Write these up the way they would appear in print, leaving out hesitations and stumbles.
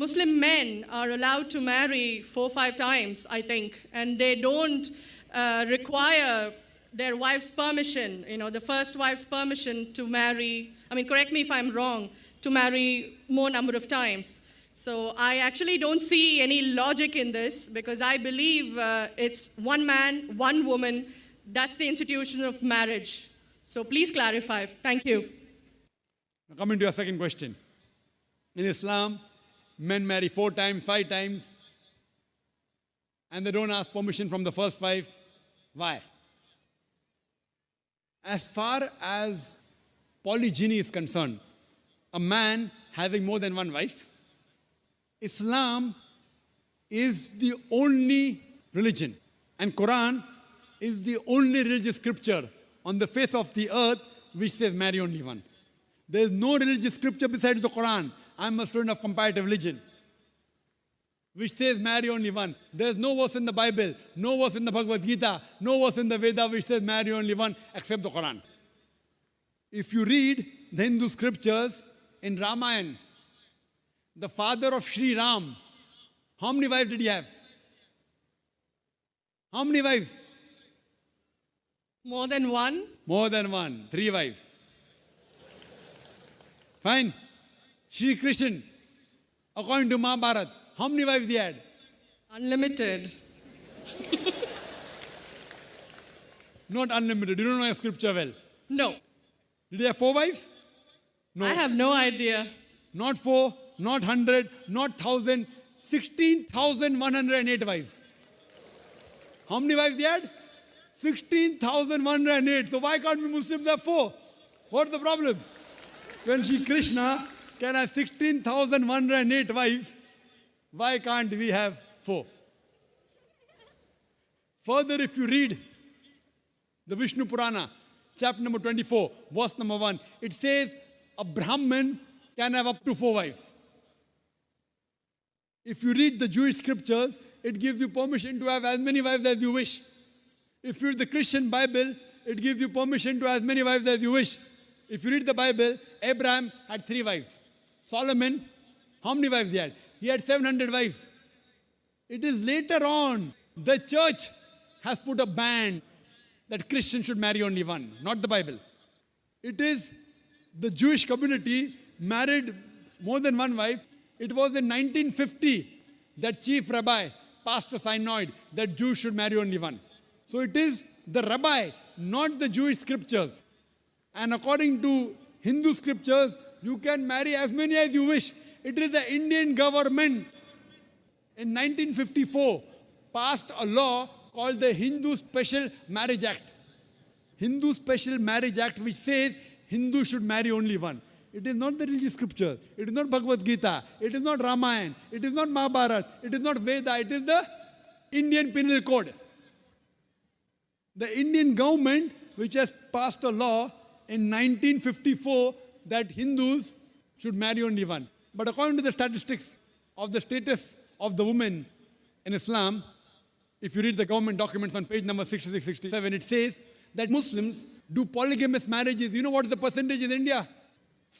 Muslim men are allowed to marry 4-5 times, I think, and they don't require their wife's permission, the first wife's permission to marry, correct me if I'm wrong, to marry more number of times. So I actually don't see any logic in this because I believe it's one man, one woman. That's the institution of marriage. So please clarify. Thank you. Now coming to your second question. In Islam, men marry 4 times, 5 times, and they don't ask permission from the first 5. Why? As far as polygyny is concerned, a man having more than one wife, Islam is the only religion, and Quran is the only religious scripture on the face of the earth which says marry only one. There is no religious scripture besides the Quran. I'm a student of comparative religion, which says marry only one. There is no verse in the Bible, no verse in the Bhagavad Gita, no verse in the Veda which says marry only one except the Quran. If you read the Hindu scriptures in Ramayana, the father of Sri Ram, how many wives did he have? How many wives? More than one? More than one. 3 wives. Fine. Shri Krishna, according to Mahabharata, how many wives he had? Unlimited. Not unlimited. You don't know your scripture well. No. Did he have 4 wives? No. I have no idea. Not 4, not 100, not 1,000, 16,108 wives. How many wives he had? 16,108. So why can't we Muslims have 4? What's the problem? When Shri Krishna can have 16,108 wives, why can't we have 4? Further, if you read the Vishnu Purana, chapter number 24, verse number 1, it says a Brahmin can have up to 4 wives. If you read the Jewish scriptures, it gives you permission to have as many wives as you wish. If you read the Christian Bible, it gives you permission to have as many wives as you wish. If you read the Bible, Abraham had 3 wives. Solomon, how many wives he had? He had 700 wives. It is later on, the church has put a ban that Christians should marry only one, not the Bible. It is the Jewish community married more than one wife. It was in 1950 that chief rabbi passed a synod that Jews should marry only one. So it is the rabbi, not the Jewish scriptures. And according to Hindu scriptures, you can marry as many as you wish. It is the Indian government in 1954 passed a law called the Hindu Special Marriage Act. Hindu Special Marriage Act, which says Hindus should marry only one. It is not the religious scripture. It is not Bhagavad Gita. It is not Ramayana. It is not Mahabharata. It is not Veda. It is the Indian Penal Code. The Indian government, which has passed a law in 1954 that Hindus should marry only one. But according to the statistics of the status of the woman in Islam, if you read the government documents on page number 66-67, it says that Muslims do polygamous marriages. You know what is the percentage in India?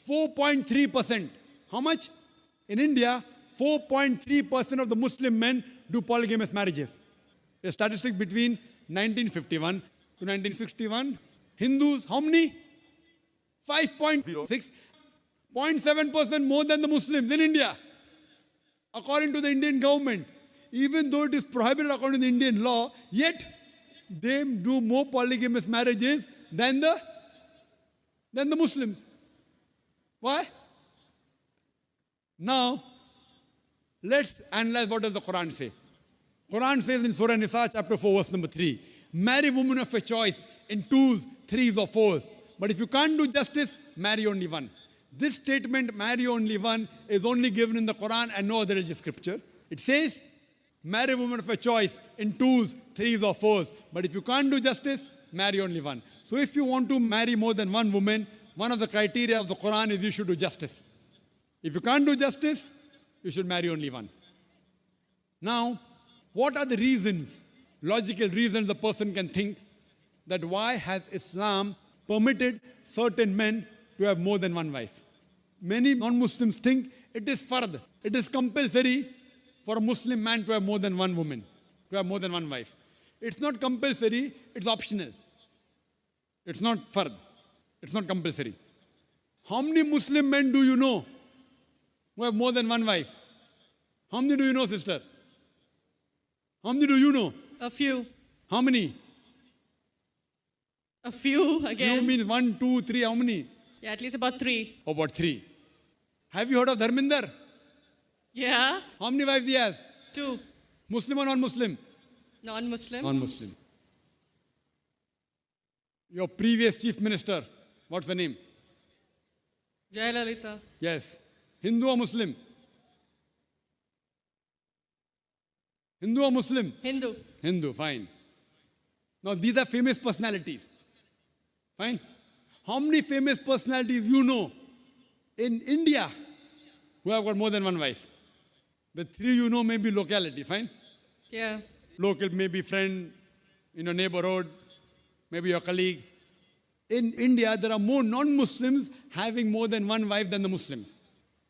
4.3%. How much? In India, 4.3% of the Muslim men do polygamous marriages. A statistic between 1951 to 1961. Hindus, how many? 5.06. 0.7% more than the Muslims in India. According to the Indian government, even though it is prohibited according to the Indian law, yet they do more polygamous marriages than the Muslims. Why? Now, let's analyze what does the Quran say. Quran says in Surah Nisa, chapter 4, verse number 3, marry women of your choice in 2s, 3s or 4s. But if you can't do justice, marry only one. This statement, marry only one, is only given in the Quran and no other religious scripture. It says, marry women of your choice in 2s, 3s or 4s. But if you can't do justice, marry only one. So if you want to marry more than one woman, one of the criteria of the Quran is you should do justice. If you can't do justice, you should marry only one. Now, what are the reasons, logical reasons a person can think that why has Islam permitted certain men to have more than one wife? Many non-Muslims think it is fard, It is compulsory for a Muslim man to have more than one woman, to have more than one wife. It's not compulsory, it's optional. It's not fard. It's not compulsory. How many Muslim men do you know who have more than one wife? How many do you know, sister? How many do you know? A few. How many? A few again. Few means 1, 2, 3. How many? Yeah, at least about 3. About 3. Have you heard of Dharminder? Yeah. How many wives he has? 2. Muslim or non-Muslim? Non-Muslim. Non-Muslim. Your previous chief minister, what's the name? Jayalalitha. Yes. Hindu or Muslim? Hindu or Muslim? Hindu. Hindu, fine. Now these are famous personalities. Fine. How many famous personalities you know in India who have got more than one wife? The 3 you know may be locality, fine? Yeah. Local, maybe friend in your neighborhood, maybe your colleague. In India, there are more non-Muslims having more than one wife than the Muslims.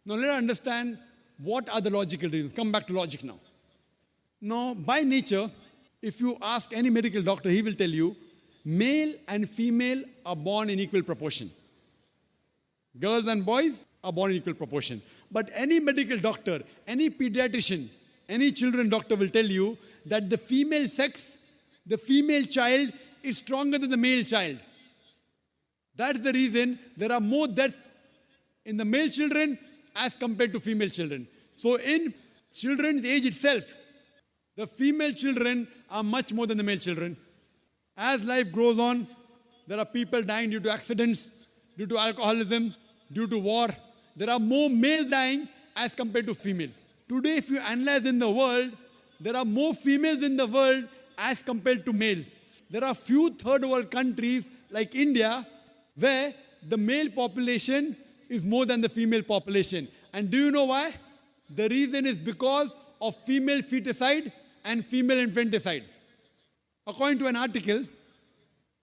Now let us understand what are the logical reasons. Come back to logic now. Now, by nature, if you ask any medical doctor, he will tell you, male and female are born in equal proportion. Girls and boys are born in equal proportion. But any medical doctor, any pediatrician, any children doctor will tell you that the female sex, the female child is stronger than the male child. That's the reason there are more deaths in the male children as compared to female children. So in children's age itself, the female children are much more than the male children. As life grows on, there are people dying due to accidents, due to alcoholism, due to war. There are more males dying as compared to females. Today, if you analyze in the world, there are more females in the world as compared to males. There are few third world countries like India where the male population is more than the female population. And do you know why? The reason is because of female feticide and female infanticide. According to an article,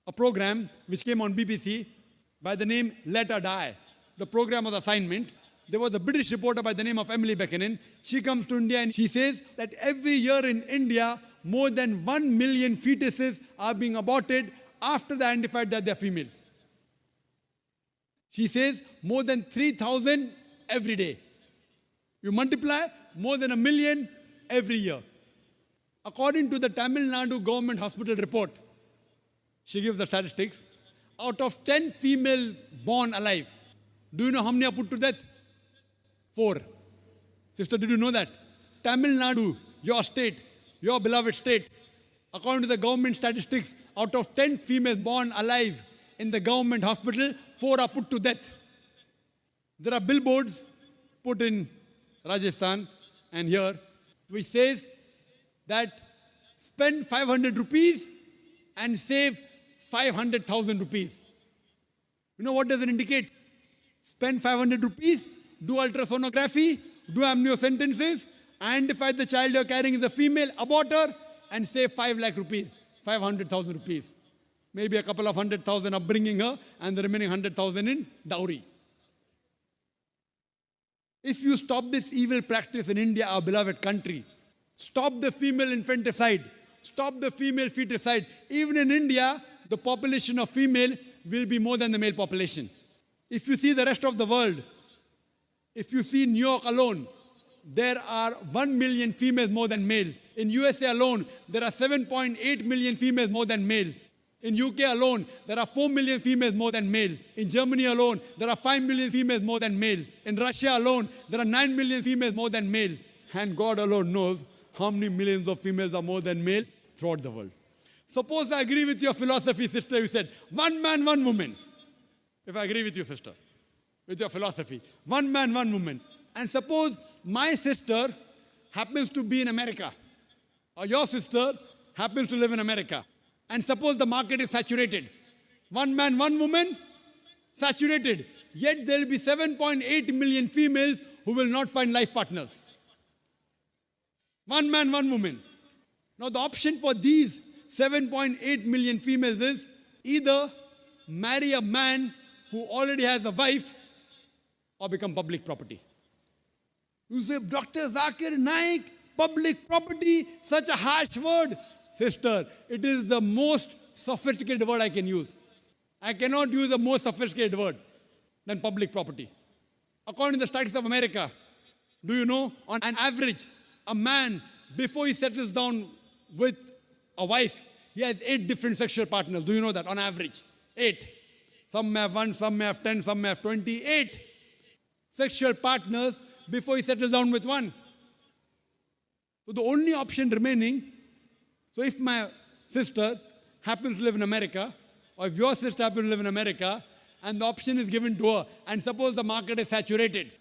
a program which came on BBC by the name Let Her Die, the program was assignment. There was a British reporter by the name of Emily Buchanan. She comes to India and she says that every year in India, more than 1 million fetuses are being aborted after they identified that they're females. She says more than 3,000 every day. You multiply, more than 1 million every year. According to the Tamil Nadu government hospital report, she gives the statistics, out of 10 female born alive, do you know how many are put to death? 4. Sister, did you know that? Tamil Nadu, your state, your beloved state, according to the government statistics, out of 10 females born alive in the government hospital, 4 are put to death. There are billboards put in Rajasthan and here, which says that spend 500 rupees and save 500,000 rupees. You know what does it indicate? Spend 500 rupees, do ultrasonography, do amniocentesis, identify the child you're carrying is a female, abort her, and save 5 lakh rupees, 500,000 rupees. Maybe a couple of 100,000 upbringing her, and the remaining 100,000 in dowry. If you stop this evil practice in India, our beloved country, stop the female infanticide, stop the female feticide. Even in India, the population of female will be more than the male population. If you see the rest of the world, if you see New York alone, there are 1 million females more than males. In USA alone, there are 7.8 million females more than males. In UK alone, there are 4 million females more than males. In Germany alone, there are 5 million females more than males. In Russia alone, there are 9 million females more than males. And God alone knows how many millions of females are more than males throughout the world. Suppose I agree with your philosophy, sister, you said, 1 man, 1 woman. If I agree with you, sister, with your philosophy, 1 man, 1 woman. And suppose my sister happens to be in America, or your sister happens to live in America. And suppose the market is saturated. 1 man, 1 woman, saturated. Yet there will be 7.8 million females who will not find life partners. 1 man, 1 woman. Now the option for these 7.8 million females is either marry a man who already has a wife or become public property. You say, Dr. Zakir, naik, public property, such a harsh word. Sister, it is the most sophisticated word I can use. I cannot use a more sophisticated word than public property. According to the studies of America, do you know, on an average, a man, before he settles down with a wife, he has 8 different sexual partners. Do you know that? On average, 8. Some may have 1, some may have 10, some may have 28 sexual partners before he settles down with one. So the only option remaining, so if my sister happens to live in America, or if your sister happens to live in America, and the option is given to her, and suppose the market is saturated,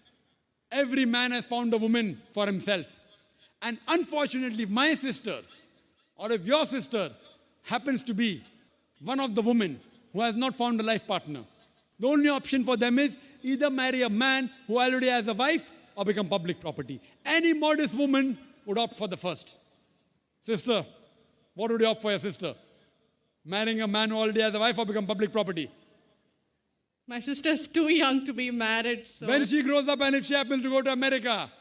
every man has found a woman for himself. And unfortunately, if my sister, or if your sister happens to be one of the women who has not found a life partner, the only option for them is either marry a man who already has a wife or become public property. Any modest woman would opt for the first. Sister, what would you opt for your sister? Marrying a man who already has a wife or become public property? My sister's too young to be married. So When she grows up and if she happens to go to America,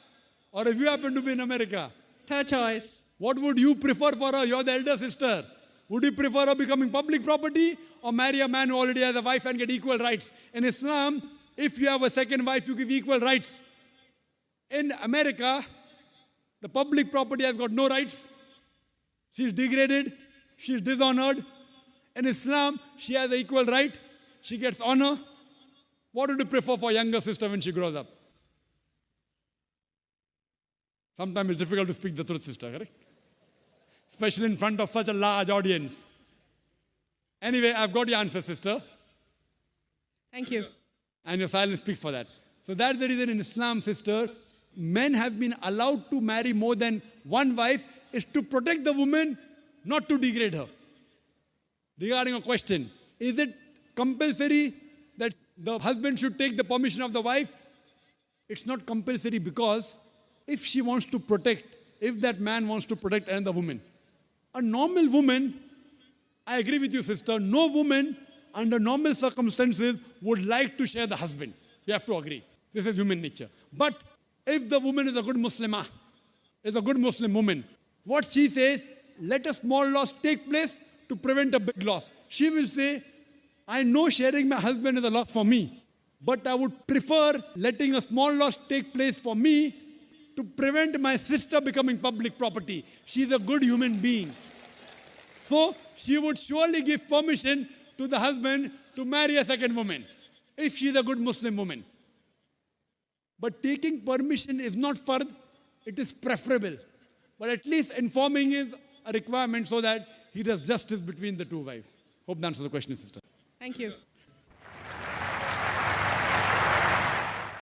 or if you happen to be in America, third choice. what would you prefer for her? You're the elder sister. Would you prefer her becoming public property or marry a man who already has a wife and get equal rights? In Islam, if you have a second wife, you give equal rights. In America, the public property has got no rights. She's degraded. She's dishonored. In Islam, she has an equal right. She gets honor. What would you prefer for younger sister when she grows up? Sometimes it's difficult to speak the truth, sister, correct? Especially in front of such a large audience. Anyway, I've got your answer, sister. Thank you. And your silence speaks for that. So that's the reason in Islam, sister, men have been allowed to marry more than one wife is to protect the woman, not to degrade her. Regarding a question, is it compulsory that the husband should take the permission of the wife? It's not compulsory because if she wants to protect, if that man wants to protect another woman, a normal woman, I agree with you, sister, no woman under normal circumstances would like to share the husband. We have to agree. This is human nature. But if the woman is a good Muslimah, is a good Muslim woman, what she says, let a small loss take place to prevent a big loss. She will say, I know sharing my husband is a loss for me, but I would prefer letting a small loss take place for me to prevent my sister becoming public property. She's a good human being. So she would surely give permission to the husband to marry a second woman, if she's a good Muslim woman. But taking permission is not fard, it is preferable. But at least informing is a requirement so that he does justice between the two wives. Hope that answers the question, sister. Thank you.